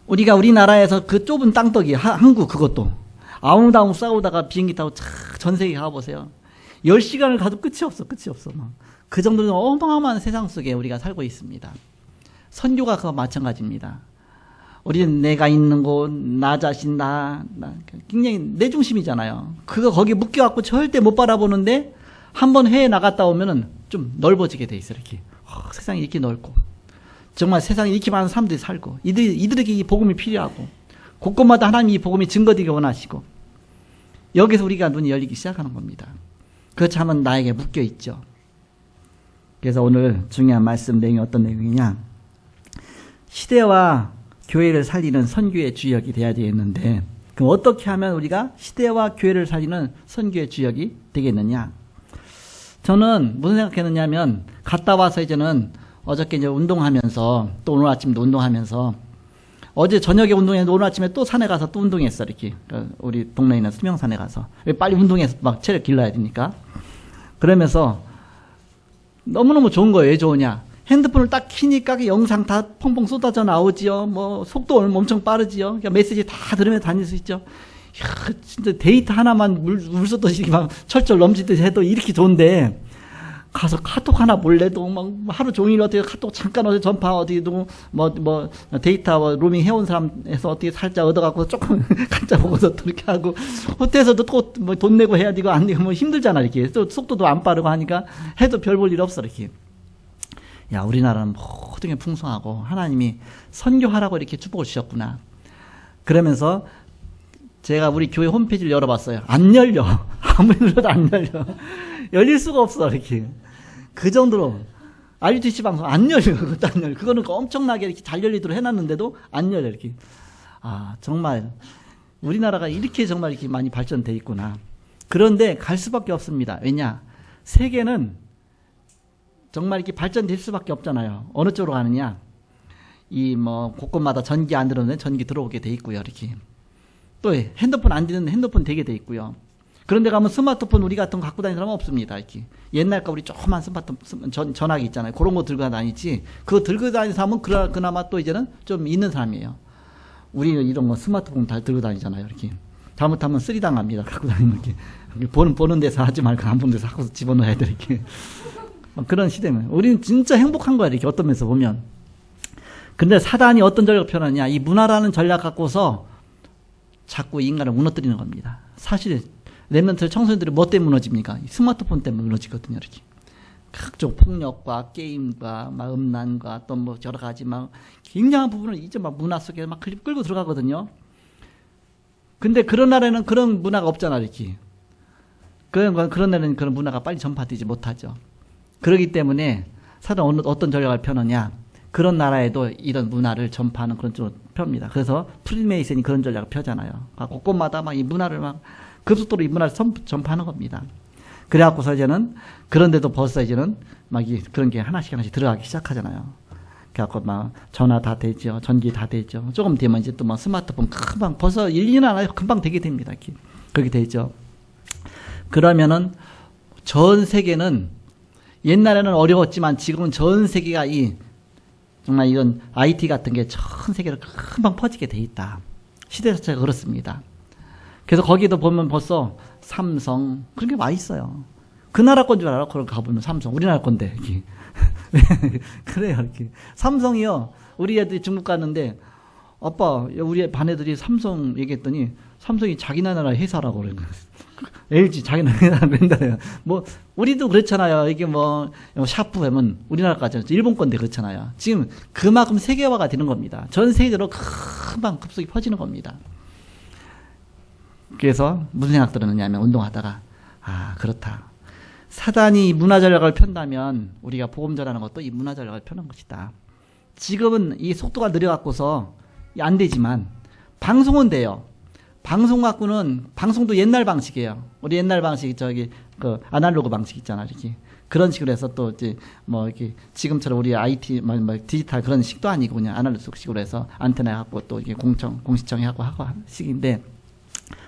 우리나라에서 그 좁은 땅덩이 한국 그것도 아웅다웅 싸우다가 비행기 타고 전 세계 가보세요. 10시간을 가도 끝이 없어. 그 정도는 어마어마한 세상 속에 우리가 살고 있습니다. 선교가 그와 마찬가지입니다. 우리는 내가 있는 곳, 나 자신, 굉장히 내 중심이잖아요. 그거 거기 묶여갖고 절대 못 바라보는데 한번 해외 나갔다 오면은 좀 넓어지게 돼 있어. 이렇게. 세상이 이렇게 넓고. 정말 세상에 이렇게 많은 사람들이 살고. 이들에게 이 복음이 필요하고. 곳곳마다 하나님이 이 복음이 증거되기 원하시고. 여기서 우리가 눈이 열리기 시작하는 겁니다. 그렇지 않으면 나에게 묶여 있죠. 그래서 오늘 중요한 말씀 내용이 어떤 내용이냐. 시대와 교회를 살리는 선교의 주역이 돼야 되겠는데, 그럼 어떻게 하면 우리가 시대와 교회를 살리는 선교의 주역이 되겠느냐. 저는 무슨 생각했느냐면, 갔다 와서 이제는 어저께 이제 운동하면서, 또 오늘 아침도 운동하면서, 어제 저녁에 운동했는데 오늘 아침에 또 산에 가서 또 운동했어, 이렇게. 우리 동네에 있는 수명산에 가서. 빨리 운동해서 막 체력 길러야 되니까. 그러면서 너무너무 좋은 거예요. 왜 좋으냐. 핸드폰을 딱 키니까 그 영상 다 펑펑 쏟아져 나오지요. 뭐, 속도 엄청 빠르지요. 그러니까 메시지 다 들으면서 다닐 수 있죠. 이야, 진짜 데이터 하나만 물 쏟듯이 막 철철 넘치듯이 해도 이렇게 좋은데, 가서 카톡 하나 몰래도 막 하루 종일 어떻게 카톡 잠깐 어디 전파 어디도 뭐 데이터 로밍 해온 사람에서 어떻게 살짝 얻어갖고 조금 가짜 보고서 또 이렇게 하고 호텔에서도 또 뭐 돈 내고 해야 되고 안 되고 뭐 힘들잖아 이렇게 또 속도도 안 빠르고 하니까 해도 별 볼 일 없어 이렇게. 야, 우리나라는 모든 게 풍성하고 하나님이 선교하라고 이렇게 축복을 주셨구나. 그러면서 제가 우리 교회 홈페이지를 열어봤어요. 안 열려. 아무리 눌러도 안 열려. 열릴 수가 없어 이렇게. 그 정도로 RUTC 방송 안 열려. 그것도 안 열려. 그거는 엄청나게 이렇게 잘 열리도록 해놨는데도 안 열려 이렇게. 아, 정말 우리나라가 이렇게 정말 이렇게 많이 발전돼 있구나. 그런데 갈 수밖에 없습니다. 왜냐? 세계는 정말 이렇게 발전될 수밖에 없잖아요. 어느 쪽으로 가느냐? 이 뭐 곳곳마다 전기 안 들어오는 전기 들어오게 돼 있고요. 이렇게. 또 핸드폰 안 되는 핸드폰 되게 돼 있고요. 그런데 가면 스마트폰 우리 같은 거 갖고 다니는 사람은 없습니다. 이렇게. 옛날 거 우리 조그만 스마트폰 전화기 있잖아요. 그런 거 들고 다니지. 그거 들고 다니는 사람은 그나마 또 이제는 좀 있는 사람이에요. 우리는 이런 거 스마트폰 다 들고 다니잖아요. 이렇게. 잘못하면 쓰리당합니다. 갖고 다니는 게. 보는 데서 하지 말고 안 보는 데서 하고 집어넣어야 돼. 이렇게. 그런 시대면. 우리는 진짜 행복한 거야. 이렇게 어떤 면에서 보면. 근데 사단이 어떤 전략을 펴느냐. 이 문화라는 전략 갖고서 자꾸 인간을 무너뜨리는 겁니다. 사실 렘넌트 청소년들이 뭐 때문에 무너집니까? 스마트폰 때문에 무너지거든요. 이렇게 각종 폭력과 게임과 막 음란과 또 뭐 여러 가지 막 굉장한 부분을 이제 막 문화 속에 막 끌고 들어가거든요. 근데 그런 나라에는 그런 문화가 없잖아. 이렇게 그런 나라는 그런 문화가 빨리 전파되지 못하죠. 그렇기 때문에 사람은 어떤 전략을 펴느냐. 그런 나라에도 이런 문화를 전파하는 그런 쪽으로 펴니다. 그래서 프리메이슨이 그런 전략을 펴잖아요. 곳곳마다 막 이 문화를 막 급속도로 이 문화를 전파하는 겁니다. 그래갖고서 이제는 그런데도 벌써 이제는 막 그런 게 하나씩 들어가기 시작하잖아요. 그래갖고 막 전화 다 되죠. 전기 다 되죠. 조금 되면 이제 또 막 스마트폰 금방 벌써 1, 2년 안에 금방 되게 됩니다. 이렇게. 그렇게 되죠. 그러면은 전 세계는 옛날에는 어려웠지만 지금은 전 세계가 정말 이런 IT 같은 게 전 세계로 금방 퍼지게 돼 있다. 시대 자체가 그렇습니다. 그래서 거기도 보면 벌써 삼성 그런 게 와 있어요. 그 나라 건 줄 알아? 그런 거 가보면 삼성 우리나라 건데 이렇게. 그래요 이렇게. 삼성이요. 우리 애들이 중국 갔는데 아빠 우리 반 애들이 삼성 얘기했더니 삼성이 자기 나라 회사라고 그래요. LG 자기 나라 맨날요. 뭐 우리도 그렇잖아요. 이게 뭐 샤프 하면 우리나라까지 일본 건데 그렇잖아요. 지금 그만큼 세계화가 되는 겁니다. 전 세계로 금방 급속히 퍼지는 겁니다. 그래서 무슨 생각 들었느냐 하면 운동하다가 아 그렇다. 사단이 문화 전략을 편다면 우리가 복음 전하는 것도 이 문화 전략을 펴는 것이다. 지금은 이 속도가 느려갖고서 안 되지만 방송은 돼요. 방송 갖고는 방송도 옛날 방식이에요. 우리 옛날 방식 그 아날로그 방식 있잖아 이렇게 그런 식으로 해서 또 이제 뭐 이렇게 지금처럼 우리 IT 뭐 디지털 그런 식도 아니고 그냥 아날로그 식으로 해서 안테나 갖고 또 이게 공시청이 하고 하는 식인데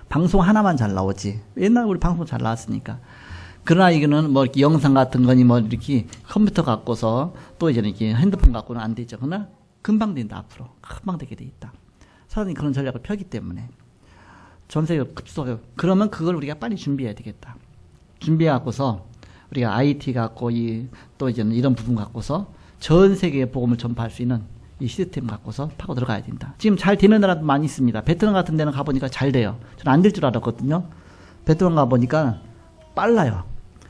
방송 하나만 잘 나오지. 옛날 우리 방송 잘 나왔으니까. 그러나 이거는 뭐 이렇게 영상 같은 거니 뭐 이렇게 컴퓨터 갖고서 또 이제 이렇게 핸드폰 갖고는 안 되죠. 그러나 금방 된다 앞으로 금방 되게 돼 있다. 사람이 그런 전략을 펴기 때문에. 전 세계 급속하게 그러면 그걸 우리가 빨리 준비해야 되겠다. 준비해 갖고서 우리가 IT 갖고 또 이제는 이런 부분 갖고서 전 세계에 복음을 전파할 수 있는 이 시스템 갖고서 파고 들어가야 된다. 지금 잘 되는 나라도 많이 있습니다. 베트남 같은 데는 가보니까 잘 돼요. 저는 안 될 줄 알았거든요. 베트남 가보니까 빨라요.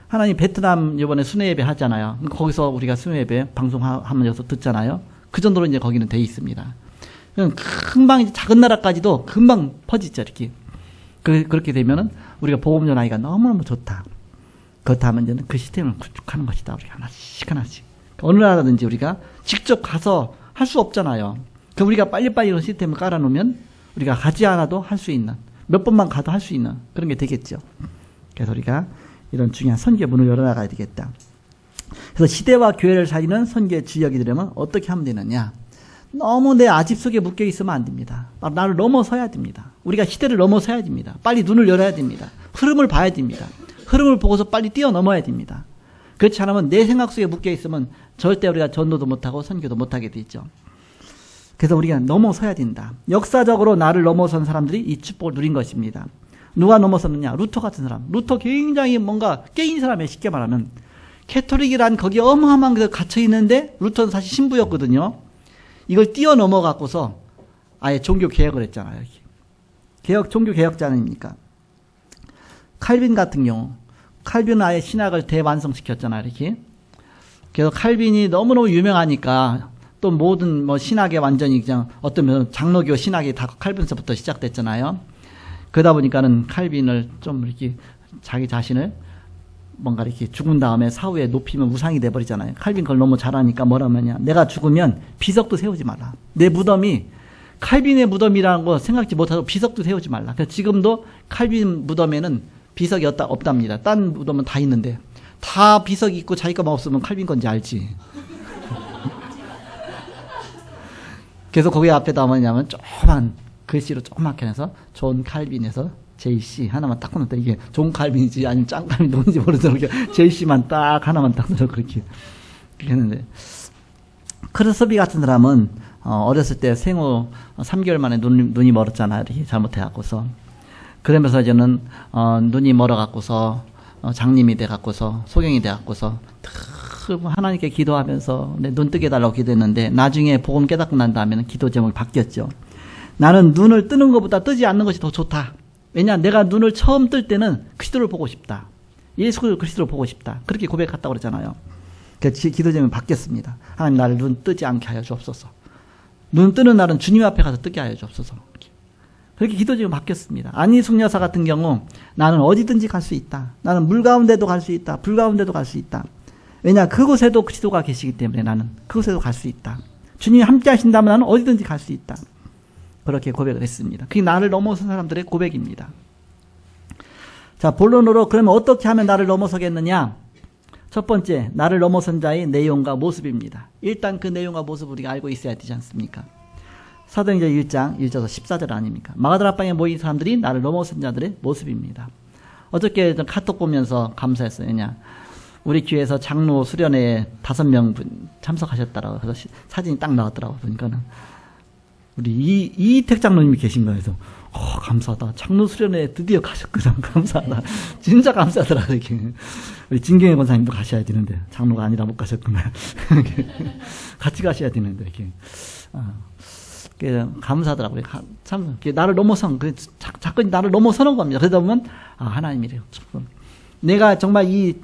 하나님 베트남 이번에 순회 예배 하잖아요. 거기서 우리가 순회 예배 방송하면서 듣잖아요. 그 정도로 이제 거기는 돼 있습니다. 금방 이제 작은 나라까지도 금방 퍼지죠 이렇게. 그렇게 되면은 우리가 복음 전하기가 너무너무 좋다. 그렇다면 이제는 그 시스템을 구축하는 것이다. 우리가 하나씩 하나씩. 어느 나라든지 우리가 직접 가서 할 수 없잖아요. 그럼 우리가 빨리빨리 이런 시스템을 깔아놓으면 우리가 가지 않아도 할 수 있는, 몇 번만 가도 할 수 있는 그런 게 되겠죠. 그래서 우리가 이런 중요한 선교의 문을 열어나가야 되겠다. 그래서 시대와 교회를 살리는 선교의 주역이 되려면 어떻게 하면 되느냐. 너무 내 아집 속에 묶여 있으면 안 됩니다. 나를 넘어서야 됩니다. 우리가 시대를 넘어서야 됩니다. 빨리 눈을 열어야 됩니다. 흐름을 봐야 됩니다. 흐름을 보고서 빨리 뛰어넘어야 됩니다. 그렇지 않으면 내 생각 속에 묶여 있으면 절대 우리가 전도도 못하고 선교도 못하게 되죠. 그래서 우리가 넘어서야 된다. 역사적으로 나를 넘어선 사람들이 이 축복을 누린 것입니다. 누가 넘어섰느냐? 루터 같은 사람. 루터 굉장히 뭔가 깨인 사람이에요. 쉽게 말하는. 캐톨릭이란 거기에 어마어마한 게 갇혀 있는데 루터는 사실 신부였거든요. 이걸 뛰어넘어 갖고서 아예 종교 개혁을 했잖아요. 종교 개혁자 아닙니까? 칼빈 같은 경우, 칼빈은 아예 신학을 대완성시켰잖아요. 이렇게. 그래서 칼빈이 너무너무 유명하니까 또 모든 뭐 신학에 완전히 그냥 어떤 면은 장로교 신학이 다 칼빈서부터 시작됐잖아요. 그러다 보니까는 칼빈을 좀 이렇게 자기 자신을 뭔가 이렇게 죽은 다음에 사후에 높이면 우상이 돼버리잖아요. 칼빈 그걸 너무 잘하니까 뭐라면요. 내가 죽으면 비석도 세우지 말라. 내 무덤이 칼빈의 무덤이라는 거 생각지 못하고 비석도 세우지 말라. 그래서 지금도 칼빈 무덤에는 비석이 없답니다. 딴 무덤은 다 있는데 다 비석이 있고 자기 것만 없으면 칼빈 건지 알지. 그래서 거기 앞에다 뭐냐면 조그만 글씨로 조그맣게 해서 존 칼빈에서 JC 하나만 딱 넣었다. 이게 존 칼빈이지 아니면 짱 칼빈 누군지 모르겠어요. JC만 딱 하나만 딱 넣어 그렇게 했는데 크르스비 같은 사람은 어렸을 때 생후 3개월 만에 눈이 멀었잖아요. 이렇게 잘못해갖고서 그러면서 이제는 눈이 멀어갖고서 장님이 돼갖고서 소경이 돼갖고서 하나님께 기도하면서 내 눈 뜨게 해달라고 기도했는데 나중에 복음 깨닫고 난 다음에는 기도 제목이 바뀌었죠. 나는 눈을 뜨는 것보다 뜨지 않는 것이 더 좋다. 왜냐 내가 눈을 처음 뜰 때는 그리스도를 보고 싶다. 예수 그리스도를 보고 싶다. 그렇게 고백했다고 그러잖아요. 그래서 기도 제목이 바뀌었습니다. 하나님 나를 눈 뜨지 않게 하여 주옵소서. 눈 뜨는 날은 주님 앞에 가서 뜨게 하여 주옵소서. 그렇게 기도 제목이 바뀌었습니다. 안희숙 여사 같은 경우 나는 어디든지 갈 수 있다. 나는 물 가운데도 갈 수 있다. 불 가운데도 갈 수 있다. 왜냐 그곳에도 그리스도가 계시기 때문에 나는 그곳에도 갈 수 있다. 주님이 함께 하신다면 나는 어디든지 갈 수 있다. 그렇게 고백을 했습니다. 그게 나를 넘어선 사람들의 고백입니다. 자, 본론으로 그러면 어떻게 하면 나를 넘어서겠느냐? 첫 번째, 나를 넘어선 자의 내용과 모습입니다. 일단 그 내용과 모습을 우리가 알고 있어야 되지 않습니까? 사도행전 1장 1절에서 14절 아닙니까? 마가다락방에 모인 사람들이 나를 넘어선 자들의 모습입니다. 어저께 카톡 보면서 감사했어요. 왜냐? 우리 교회에서 장로 수련회에 5명 참석하셨더라고요. 그래서 사진이 딱 나왔더라고요. 보니까는. 우리 이택 장로님이 계신 거예요. 그래서 감사하다. 장로 수련회에 드디어 가셨구나. 감사하다. 진짜 감사하더라. 이렇게. 우리 진경혜 권사님도 가셔야 되는데 장로가 아니라 못 가셨구나. 같이 가셔야 되는데 이렇게. 감사하더라고요. 참 나를 넘어선 자꾸 나를 넘어서는 겁니다. 그러다 보면 하나님이래요. 내가 정말 이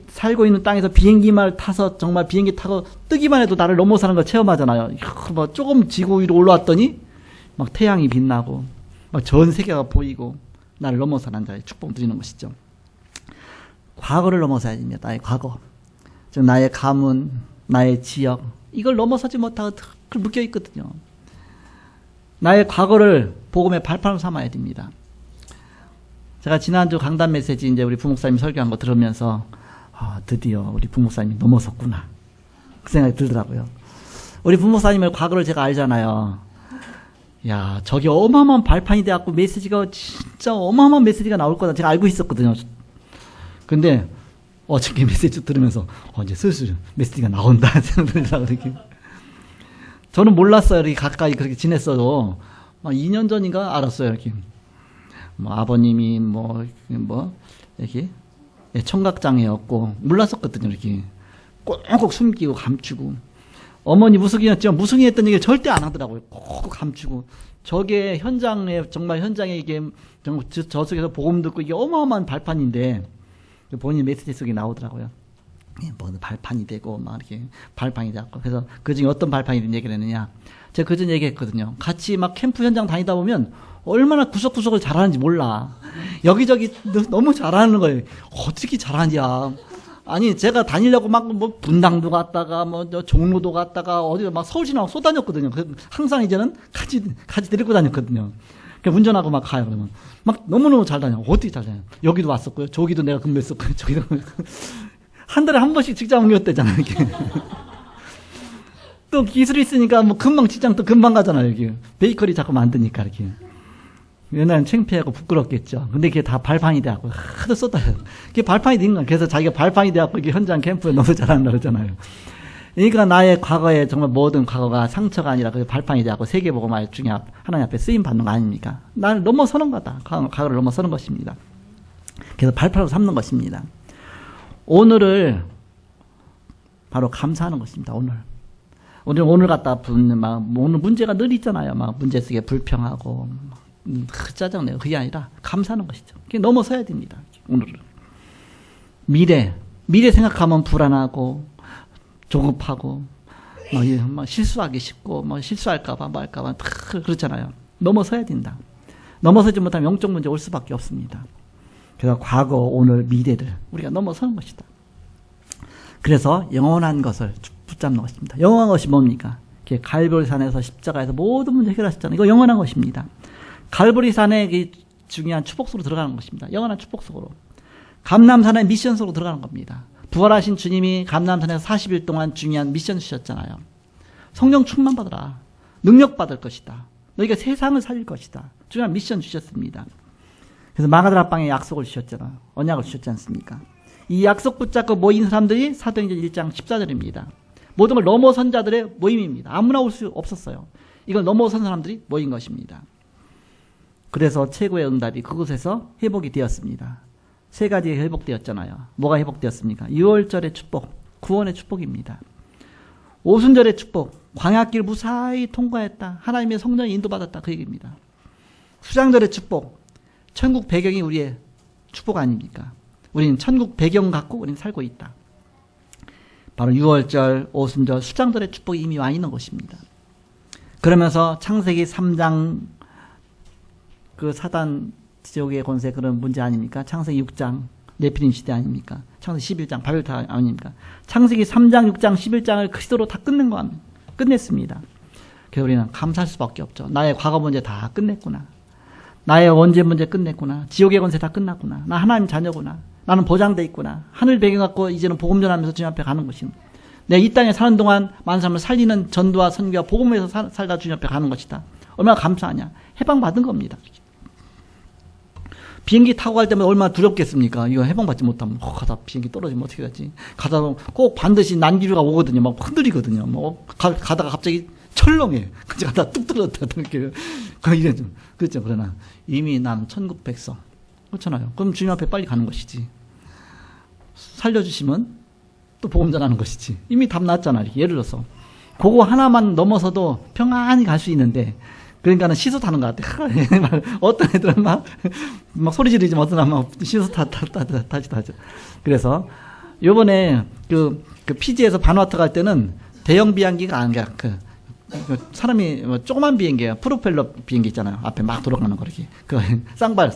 살고 있는 땅에서 비행기만 타서 정말 비행기 타고 뜨기만 해도 나를 넘어서는 걸 체험하잖아요. 뭐 조금 지구 위로 올라왔더니 막 태양이 빛나고 막 전 세계가 보이고 나를 넘어서는 자의 축복 드리는 것이죠. 과거를 넘어서야 됩니다. 나의 과거. 즉 나의 가문, 나의 지역 이걸 넘어서지 못하고 묶여 있거든요. 나의 과거를 복음의 발판으로 삼아야 됩니다. 제가 지난주 강단 메시지 이제 우리 부목사님 설교한 거 들으면서 드디어 우리 부목사님이 넘어섰구나 그 생각이 들더라고요. 우리 부목사님의 과거를 제가 알잖아요. 야 저기 어마어마한 발판이 돼갖고 메시지가 진짜 어마어마한 메시지가 나올 거다 제가 알고 있었거든요. 근데 어저께 메시지 들으면서 이제 슬슬 메시지가 나온다 생각들더라고요. 저는 몰랐어요. 이렇게 가까이 그렇게 지냈어도 2년 전인가 알았어요. 이렇게 아버님이 이렇게 청각장애였고 몰랐었거든요. 이렇게 꼭꼭 숨기고 감추고 어머니 무속인이었지만 무속인 했던 얘기를 절대 안 하더라고요. 꼭 감추고 저게 현장에 정말 현장에 이게 저 속에서 복음 듣고 이게 어마어마한 발판인데 본인 메시지 속에 나오더라고요. 뭐 발판이 되고 막 이렇게 발판이 되고 그래서 그 중에 어떤 발판이 된 얘기를 했느냐? 제가 그전 얘기했거든요. 같이 막 캠프 현장 다니다 보면 얼마나 구석구석을 잘하는지 몰라. 여기저기 너무 잘하는 거예요. 어떻게 잘하냐. 아니, 제가 다니려고 막, 분당도 갔다가, 종로도 갔다가, 어디 막 서울 지나고 쏘다녔거든요. 항상 이제는 같이 데리고 다녔거든요. 그러니까 운전하고 막 가요, 그러면. 막 너무너무 잘 다녀요. 어떻게 잘 다녀요? 여기도 왔었고요. 저기도 내가 근무했었고요. 저기도. 한 달에 한 번씩 직장 옮겼대잖아요, 이렇게. 또 기술이 있으니까 금방 직장 또 금방 가잖아요, 여기. 베이커리 자꾸 만드니까, 이렇게. 옛날엔 창피하고 부끄럽겠죠. 근데 그게 다 발판이 돼갖고 하도 쏟아요. 그게 발판이 된 거야. 그래서 자기가 발판이 돼갖고 이게 현장 캠프에 너무 잘한다 그러잖아요. 그러니까 나의 과거에 정말 모든 과거가 상처가 아니라 그 발판이 돼갖고 세계복음화 중에 하나님 앞에 쓰임 받는 거 아닙니까? 나를 넘어서는 거다. 과거를 넘어서는 것입니다. 그래서 발판으로 삼는 것입니다. 오늘을 바로 감사하는 것입니다. 오늘 갖다 오늘 문제가 늘 있잖아요. 막 문제 속에 불평하고. 짜증내요. 그게 아니라 감사하는 것이죠. 그게 넘어서야 됩니다. 오늘은. 미래 생각하면 불안하고 조급하고 막 실수하기 쉽고 실수할까봐 말까봐 그렇잖아요. 넘어서야 된다. 넘어서지 못하면 영적 문제 올 수밖에 없습니다. 그래서 과거, 오늘, 미래를 우리가 넘어서는 것이다. 그래서 영원한 것을 붙잡는 것입니다. 영원한 것이 뭡니까? 갈보리산에서 십자가에서 모든 문제 해결하셨잖아요. 이거 영원한 것입니다. 갈보리산의 중요한 축복 속으로 들어가는 것입니다. 영원한 축복 속으로. 감람산의 미션 속으로 들어가는 겁니다. 부활하신 주님이 감람산에서 40일 동안 중요한 미션 주셨잖아요. 성령 충만 받으라. 능력 받을 것이다. 너희가 세상을 살릴 것이다. 중요한 미션 주셨습니다. 그래서 마가다라 방에 약속을 주셨잖아요. 언약을 주셨지 않습니까? 이 약속 붙잡고 모인 사람들이 사도행전 1장 14절입니다. 모든 걸 넘어선 자들의 모임입니다. 아무나 올 수 없었어요. 이걸 넘어선 사람들이 모인 것입니다. 그래서 최고의 응답이 그곳에서 회복이 되었습니다. 세 가지 회복되었잖아요. 뭐가 회복되었습니까? 6월절의 축복, 구원의 축복입니다. 오순절의 축복, 광야길 무사히 통과했다. 하나님의 성령이 인도받았다. 그 얘기입니다. 수장절의 축복, 천국 배경이 우리의 축복 아닙니까? 우리는 천국 배경 갖고 우리는 살고 있다. 바로 6월절, 오순절, 수장절의 축복이 이미 와 있는 것입니다. 그러면서 창세기 3장 그 사단 지옥의 권세 그런 문제 아닙니까? 창세기 6장 네피림 시대 아닙니까? 창세기 11장 바벨탑 아닙니까? 창세기 3장, 6장, 11장을 그 시도로 다 끝냈습니다. 그래서 우리는 감사할 수밖에 없죠. 나의 과거 문제 다 끝냈구나. 나의 원죄 문제 끝냈구나. 지옥의 권세 다 끝났구나. 나 하나님 자녀구나. 나는 보장돼 있구나. 하늘 배경 갖고 이제는 복음 전하면서 주님 앞에 가는 것입니다. 내가 이 땅에 사는 동안 많은 사람을 살리는 전도와 선교와 복음에서 살다 주님 앞에 가는 것이다. 얼마나 감사하냐. 해방받은 겁니다. 비행기 타고 갈 때마다 얼마나 두렵겠습니까? 이거 해방받지 못하면 가다 비행기 떨어지면 어떻게 되지? 가다 꼭 반드시 난기류가 오거든요. 막 흔들리거든요. 가다가 갑자기 철렁해. 그치 가다 뚝 떨어졌다. 이렇게 이래 좀 그렇죠. 그러나 이미 난 천국 백성 그렇잖아요. 그럼 주님 앞에 빨리 가는 것이지. 살려주시면 또 복음 전하는 것이지. 이미 답 났잖아. 이렇게 예를 들어서 그거 하나만 넘어서도 평안히 갈 수 있는데. 그러니까는 시소 타는 것 같아. 어떤 애들은 막 소리 지르지만 어떤 애들은 막 시소 타죠. 그래서 요번에 그 피지에서 바누아투 갈 때는 대형 비행기가 아니라 사람이 조그만 비행기예요. 프로펠러 비행기 있잖아요. 앞에 막 돌아가는 거 이렇게. 쌍발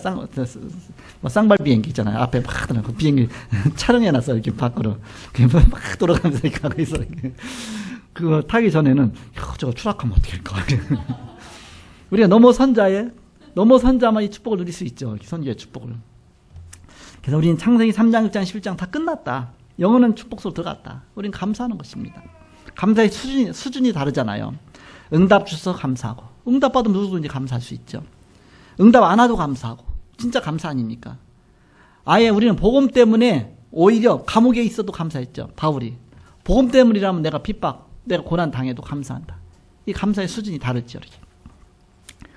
비행기 있잖아요. 앞에 막 그 비행기 촬영해놨어 이렇게 밖으로. 막 돌아가면서 이렇게 가고 있어. 그거 타기 전에는 저거 추락하면 어떻게 할까. 우리가 넘어선 자만 이 축복을 누릴 수 있죠. 선교의 축복을. 그래서 우리는 창세기 3장, 6장, 11장 다 끝났다. 영원한 축복 속으로 들어갔다. 우리는 감사하는 것입니다. 감사의 수준이 다르잖아요. 응답 주셔서 감사하고, 응답 받으면 누구든지 감사할 수 있죠. 응답 안 와도 감사하고, 진짜 감사 아닙니까? 아예 우리는 복음 때문에 오히려 감옥에 있어도 감사했죠. 바울이. 복음 때문이라면 내가 핍박, 내가 고난 당해도 감사한다. 이 감사의 수준이 다르죠. 이렇게.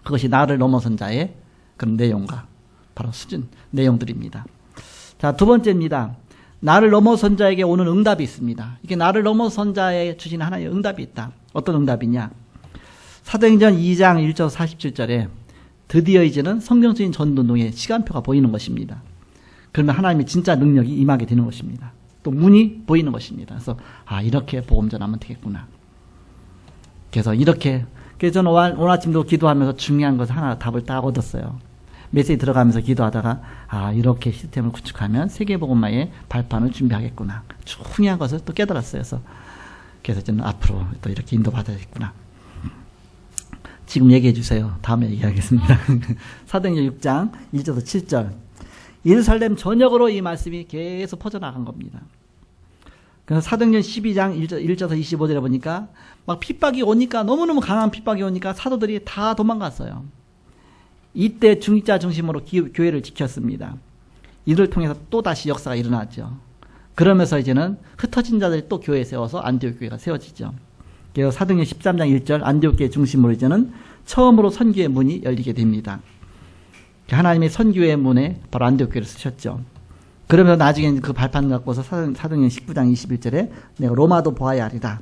그것이 나를 넘어선 자의 그런 내용과 바로 수준, 내용들입니다. 자, 두 번째입니다. 나를 넘어선 자에게 오는 응답이 있습니다. 이게 나를 넘어선 자에 주신 하나의 응답이 있다. 어떤 응답이냐? 사도행전 2장 1절 47절에 드디어 이제는 성경적인 전도운동의 시간표가 보이는 것입니다. 그러면 하나님의 진짜 능력이 임하게 되는 것입니다. 또 문이 보이는 것입니다. 그래서 이렇게 복음 전하면 되겠구나. 그래서 저는 오늘 아침도 기도하면서 중요한 것을 하나 답을 딱 얻었어요. 메시지 들어가면서 기도하다가 이렇게 시스템을 구축하면 세계복음화의 발판을 준비하겠구나. 중요한 것을 또 깨달았어요. 그래서 저는 앞으로 또 이렇게 인도받아야겠구나. 지금 얘기해 주세요. 다음에 얘기하겠습니다. 사도행전 6장 1절에서 7절. 예루살렘 전역으로 이 말씀이 계속 퍼져나간 겁니다. 그래서 사도행전 12장 1절에서 25절에 보니까 막 핍박이 오니까, 너무너무 강한 핍박이 오니까 사도들이 다 도망갔어요. 이때 중직자 중심으로 교회를 지켰습니다. 이를 통해서 또 다시 역사가 일어났죠. 그러면서 이제는 흩어진 자들이 또 교회에 세워서 안디옥 교회가 세워지죠. 그래서 사도행전 13장 1절 안디옥 교회 중심으로 이제는 처음으로 선교의 문이 열리게 됩니다. 하나님의 선교의 문에 바로 안디옥 교회를 쓰셨죠. 그러면서 나중에 그 발판을 갖고서 사도행전 19장 21절에 내가 로마도 보아야 하리라.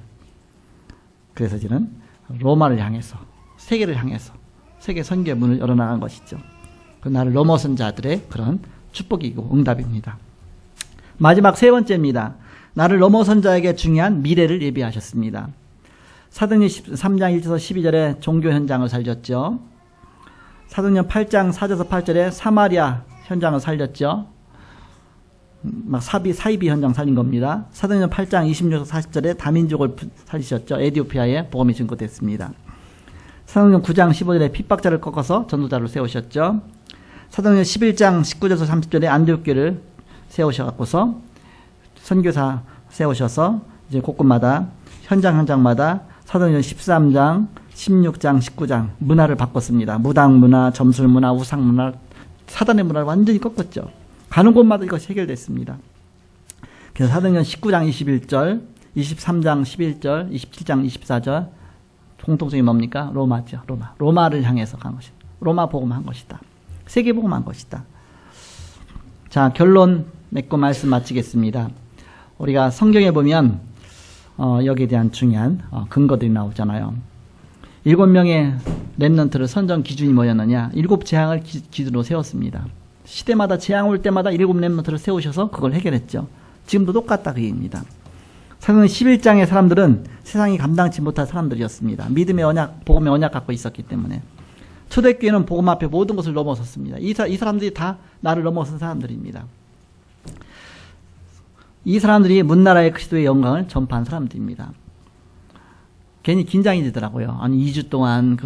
그래서 이제는 로마를 향해서, 세계를 향해서 세계 선교의 문을 열어나간 것이죠. 그 나를 넘어선 자들의 그런 축복이고 응답입니다. 마지막 세 번째입니다. 나를 넘어선 자에게 중요한 미래를 예비하셨습니다. 사도행전 3장 1절에서 12절에 종교 현장을 살렸죠. 사도행전 8장 4절에서 8절에 사마리아 현장을 살렸죠. 막 사이비 현장 살린 겁니다. 사도행전 8장 26에서 40절에 다민족을 살리셨죠. 에티오피아에 복음이 증거됐습니다. 사도행전 9장 15절에 핍박자를 꺾어서 전도자를 세우셨죠. 사도행전 11장 19절에서 30절에 안디옥교를 세우셔갖고서 선교사 세우셔서 이제 곳곳마다 현장마다 사도행전 13장, 16장, 19장 문화를 바꿨습니다. 무당 문화, 점술 문화, 우상 문화, 사단의 문화를 완전히 꺾었죠. 가는 곳마다 이것이 해결됐습니다. 그래서 사도행전 19장 21절, 23장 11절, 27장 24절 공통점이 뭡니까? 로마죠. 로마를 향해서 간 것이다. 로마 복음한 것이다. 세계 복음한 것이다. 자, 결론 맺고 말씀 마치겠습니다. 우리가 성경에 보면 여기에 대한 중요한 근거들이 나오잖아요. 7명의 렘넌트를 선정 기준이 뭐였느냐? 7 재앙을 기준으로 세웠습니다. 시대마다 재앙 올 때마다 7 렘넌트를 세우셔서 그걸 해결했죠. 지금도 똑같다 그 얘기입니다. 사도행전 11장의 사람들은 세상이 감당치 못할 사람들이었습니다. 믿음의 언약, 복음의 언약 갖고 있었기 때문에. 초대교회는 복음 앞에 모든 것을 넘어섰습니다. 이 사람들이 다 나를 넘어선 사람들입니다. 이 사람들이 문나라의 그리스도의 영광을 전파한 사람들입니다. 괜히 긴장이 되더라고요. 아니 2주 동안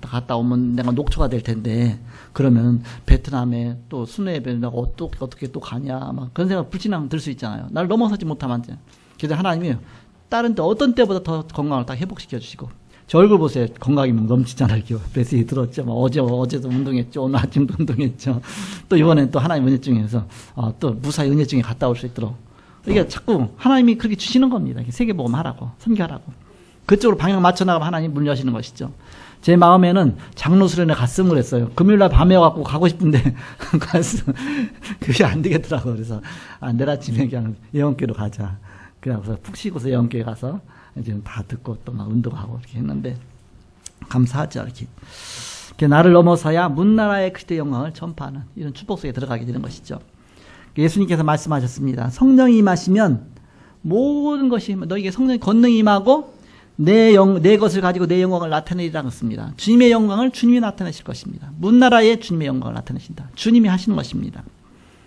갔다 오면 내가 녹초가 될 텐데 그러면 베트남에 또 순회에 내가 어떻게 또 가냐 막 그런 생각 불신앙 들 수 있잖아요. 날 넘어서지 못하면 안 돼. 그래서 하나님이 다른 때 어떤 때보다 더 건강을 딱 회복시켜 주시고 제 얼굴 보세요. 건강이 막 넘치잖아요. 메시지 들었죠. 막 어제도 운동했죠. 오늘 아침도 운동했죠. 또 이번엔 또 하나님 은혜증에서 또 무사히 은혜증에 갔다 올 수 있도록 이게 자꾸 하나님이 그렇게 주시는 겁니다. 세계복음 하라고 선교하라고 그쪽으로 방향 맞춰 나가면 하나님 문 여시는 것이죠. 제 마음에는 장로수련회 갔으면 그랬어요. 금요일날 밤에 와갖고 가고 싶은데 그게 안 되겠더라고요. 그래서 내일 아침에 그냥 예언교회로 가자. 그래서 푹 쉬고서 예언교회 가서 이제 다 듣고 또 막 운동하고 이렇게 했는데 감사하죠. 이렇게 나를 넘어서야 문나라의 그리스도의 영광을 전파하는 이런 축복 속에 들어가게 되는 것이죠. 예수님께서 말씀하셨습니다. 성령이 임하시면 모든 것이 너에게 성령의 권능이 임하고 내 것을 가지고 내 영광을 나타내리라고 했습니다. 주님의 영광을 주님이 나타내실 것입니다. 문나라에 주님의 영광을 나타내신다. 주님이 하시는 것입니다.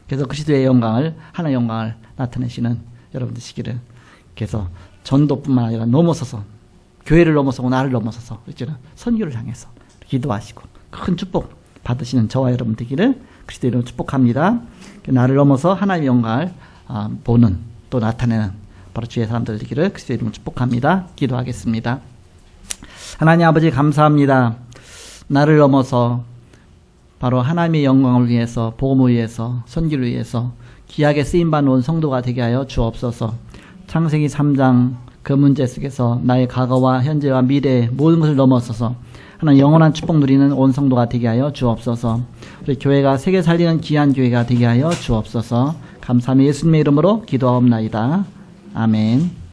그래서 그리스도의 영광을 하나의 영광을 나타내시는 여러분들 시기를 그래서 전도뿐만 아니라 넘어서서 교회를 넘어서고 나를 넘어서서 이제는 선교를 향해서 기도하시고 큰 축복 받으시는 저와 여러분 되기를 그리스도의 이름으로 축복합니다. 나를 넘어서 하나님의 영광을 보는 또 나타내는 바로 주의 사람들 되기를 그리스도의 이름으로 축복합니다. 기도하겠습니다. 하나님 아버지 감사합니다. 나를 넘어서 바로 하나님의 영광을 위해서 복음을 위해서 선교를 위해서 귀하게 쓰임받는 온 성도가 되게 하여 주옵소서. 창세기 3장 그 문제 속에서 나의 과거와 현재와 미래 모든 것을 넘어서서 하나님 영원한 축복 누리는 온 성도가 되게 하여 주옵소서. 우리 교회가 세계 살리는 귀한 교회가 되게 하여 주옵소서. 감사하며 예수님의 이름으로 기도하옵나이다. 아멘.